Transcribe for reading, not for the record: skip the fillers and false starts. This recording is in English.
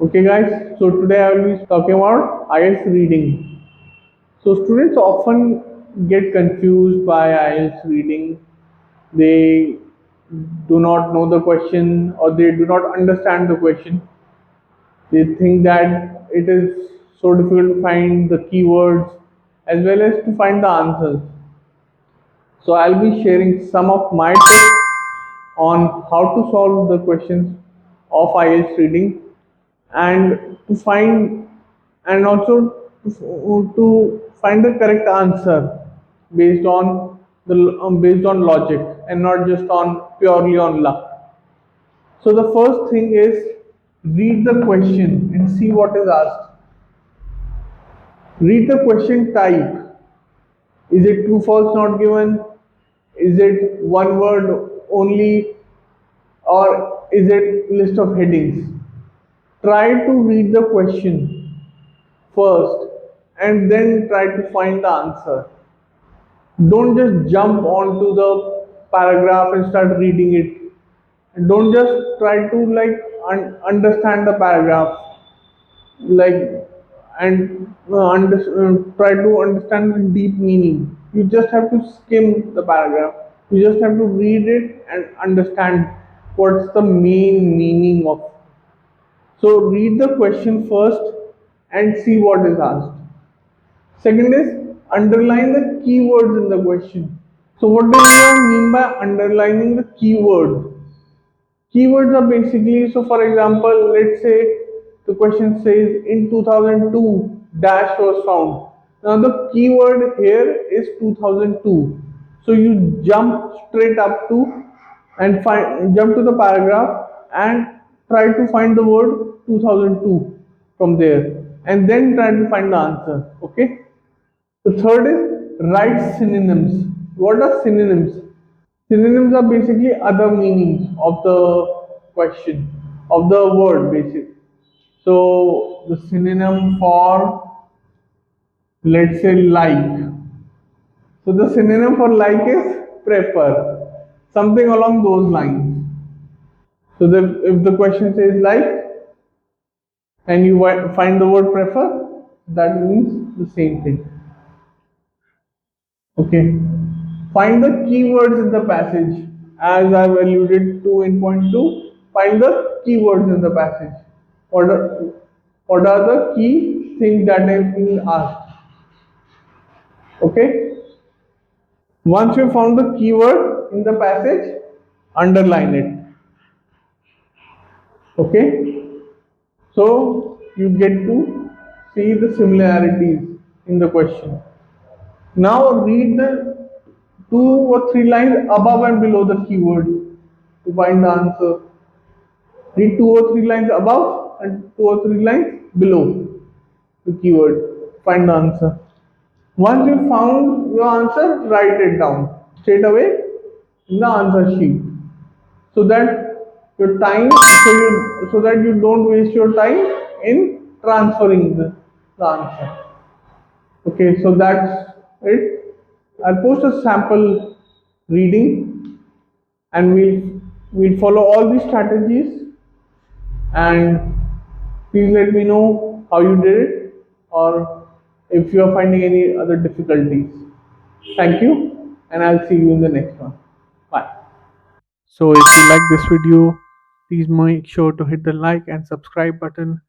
Okay guys, so today I will be talking about IELTS reading. So students often get confused by IELTS reading. They do not know the question or they do not understand the question. They think that it is so difficult to find the keywords as well as to find the answers. So I'll be sharing some of my tips on how to solve the questions of IELTS reading and to find and also to find the correct answer based on based on logic and not just on purely on luck. So the first thing is read the question and see what is asked. Read the question type. Is it true, false, not given? Is it one word only, or is it list of headings? Try to read the question first and then try to find the answer. Don't just jump onto the paragraph and start reading it. Don't just try to understand the paragraph like and try to understand the deep meaning. You just have to skim the paragraph. You just have to read it and understand what's the main meaning of. So read the question first and see what is asked. Second is underline the keywords in the question. So what do you mean by underlining the keyword? Keywords are basically, so for example, let's say the question says in 2002 dash was found. Now the keyword here is 2002. So you jump straight up to and jump to the paragraph and try to find the word 2002 from there and then try to find the answer. Okay. The third is write synonyms. What are synonyms? Synonyms are basically other meanings of the question, of the word basic. So the synonym for, let's say, like. So the synonym for like is prefer, something along those lines. So if the question says like and you find the word prefer, that means the same thing. Okay. Find the keywords in the passage. As I've alluded to in point 2, find the keywords in the passage. What are, what are the key things that have been asked? Okay. Once you found the keyword in the passage, underline it. Okay. So you get to see the similarities in the question. Now read the two or three lines above and below the keyword to find the answer. Read two or three lines above and two or three lines below the keyword. Find the answer. Once you found your answer, write it down straight away in the answer sheet so that your time so that you don't waste your time in transferring the answer. Okay, so that's it. I'll post a sample reading and we'll follow all these strategies and please let me know how you did it or if you are finding any other difficulties. Thank you and I'll see you in the next one. Bye. So if you like this video, please make sure to hit the like and subscribe button